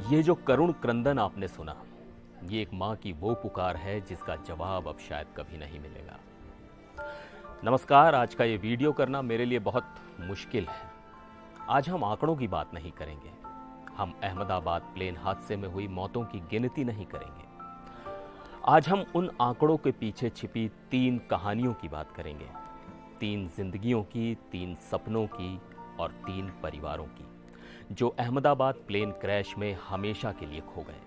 ये जो करुण क्रंदन आपने सुना, ये एक माँ की वो पुकार है जिसका जवाब अब शायद कभी नहीं मिलेगा। नमस्कार, आज का ये वीडियो करना मेरे लिए बहुत मुश्किल है। आज हम आंकड़ों की बात नहीं करेंगे, हम अहमदाबाद प्लेन हादसे में हुई मौतों की गिनती नहीं करेंगे। आज हम उन आंकड़ों के पीछे छिपी 3 कहानियों की बात करेंगे, 3 जिंदगियों की, 3 सपनों की और 3 परिवारों की, जो अहमदाबाद प्लेन क्रैश में हमेशा के लिए खो गए।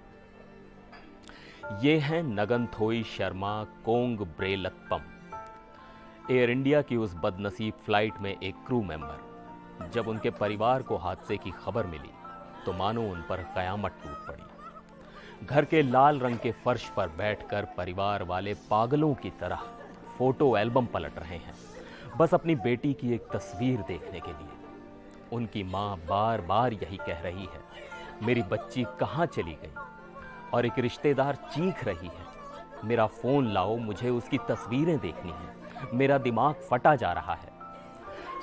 ये हैं नगनथोई शर्मा कोंगब्रेलप्पम, एयर इंडिया की उस बदनसीब फ्लाइट में एक क्रू मेंबर। जब उनके परिवार को हादसे की खबर मिली तो मानो उन पर कयामत टूट पड़ी। घर के लाल रंग के फर्श पर बैठकर परिवार वाले पागलों की तरह फोटो एल्बम पलट रहे हैं, बस अपनी बेटी की एक तस्वीर देखने के लिए। उनकी माँ बार बार यही कह रही है, मेरी बच्ची कहाँ चली गई, और एक रिश्तेदार चीख रही है, मेरा फ़ोन लाओ, मुझे उसकी तस्वीरें देखनी है, मेरा दिमाग फटा जा रहा है।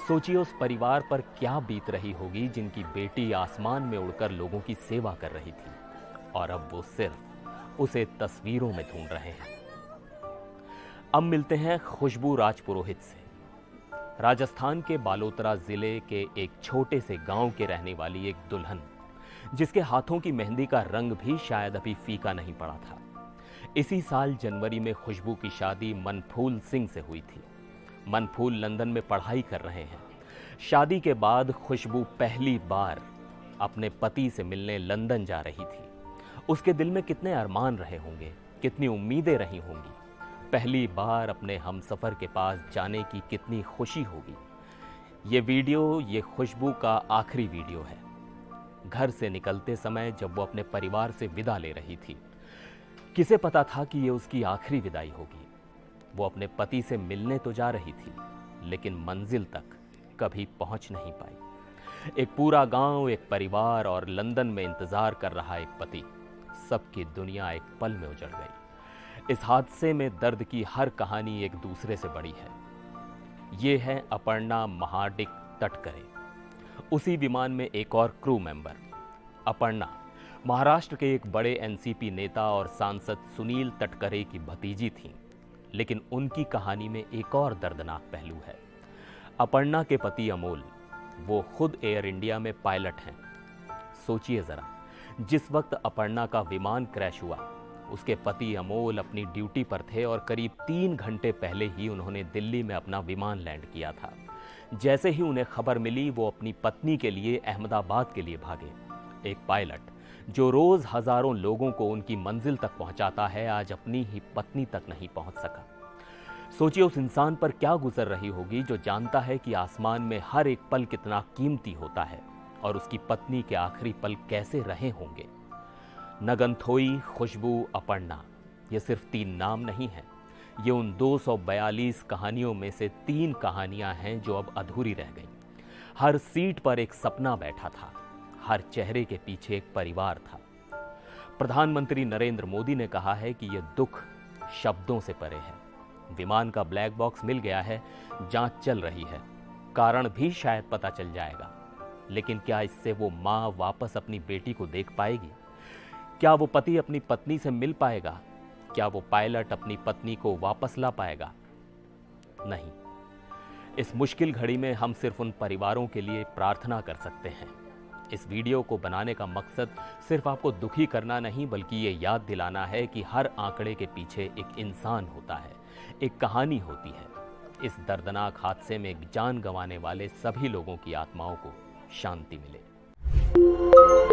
सोचिए उस परिवार पर क्या बीत रही होगी जिनकी बेटी आसमान में उड़कर लोगों की सेवा कर रही थी और अब वो सिर्फ उसे तस्वीरों में ढूंढ रहे हैं। अब मिलते हैं खुशबू राजपुरोहित से। राजस्थान के बालोतरा जिले के एक छोटे से गांव के रहने वाली एक दुल्हन, जिसके हाथों की मेहंदी का रंग भी शायद अभी फीका नहीं पड़ा था। इसी साल जनवरी में खुशबू की शादी मनफूल सिंह से हुई थी। मनफूल लंदन में पढ़ाई कर रहे हैं। शादी के बाद खुशबू पहली बार अपने पति से मिलने लंदन जा रही थी। उसके दिल में कितने अरमान रहे होंगे, कितनी उम्मीदें रही होंगी। पहली बार अपने हमसफ़र के पास जाने की कितनी खुशी होगी। ये खुशबू का आखिरी वीडियो है। घर से निकलते समय जब वो अपने परिवार से विदा ले रही थी, किसे पता था कि ये उसकी आखिरी विदाई होगी। वो अपने पति से मिलने तो जा रही थी, लेकिन मंजिल तक कभी पहुंच नहीं पाई। एक पूरा गांव, एक परिवार और लंदन में इंतजार कर रहा एक पति, सबकी दुनिया एक पल में उजड़ गई। इस हादसे में दर्द की हर कहानी एक दूसरे से बड़ी है। ये है अपर्णा महाडिक तटकरे। उसी विमान में एक और क्रू मेंबर। अपर्णा महाराष्ट्र के एक बड़े एनसीपी नेता और सांसद सुनील तटकरे की भतीजी थीं, लेकिन उनकी कहानी में एक और दर्दनाक पहलू है। अपर्णा के पति अमोल, वो खुद एयर इंडिया में पायलट हैं। सोचिए जरा, जिस वक्त अपर्णा का विमान क्रैश हुआ, उसके पति अमोल अपनी ड्यूटी पर थे और करीब 3 घंटे पहले ही उन्होंने दिल्ली में अपना विमान लैंड किया था। जैसे ही उन्हें खबर मिली, वो अपनी पत्नी के लिए अहमदाबाद के लिए भागे। एक पायलट जो रोज हजारों लोगों को उनकी मंजिल तक पहुंचाता है, आज अपनी ही पत्नी तक नहीं पहुंच सका। सोचिए उस इंसान पर क्या गुजर रही होगी जो जानता है कि आसमान में हर एक पल कितना कीमती होता है और उसकी पत्नी के आखिरी पल कैसे रहे होंगे। नगनथोई, खुशबू, अपर्णा, ये सिर्फ 3 नाम नहीं हैं। ये उन 242 कहानियों में से 3 कहानियां हैं जो अब अधूरी रह गईं। हर सीट पर एक सपना बैठा था, हर चेहरे के पीछे एक परिवार था। प्रधानमंत्री नरेंद्र मोदी ने कहा है कि यह दुख शब्दों से परे है। विमान का ब्लैक बॉक्स मिल गया है, जांच चल रही है, कारण भी शायद पता चल जाएगा। लेकिन क्या इससे वो माँ वापस अपनी बेटी को देख पाएगी? क्या वो पति अपनी पत्नी से मिल पाएगा? क्या वो पायलट अपनी पत्नी को वापस ला पाएगा? नहीं। इस मुश्किल घड़ी में हम सिर्फ उन परिवारों के लिए प्रार्थना कर सकते हैं। इस वीडियो को बनाने का मकसद सिर्फ आपको दुखी करना नहीं, बल्कि ये याद दिलाना है कि हर आंकड़े के पीछे एक इंसान होता है, एक कहानी होती है। इस दर्दनाक हादसे में जान गंवाने वाले सभी लोगों की आत्माओं को शांति मिले।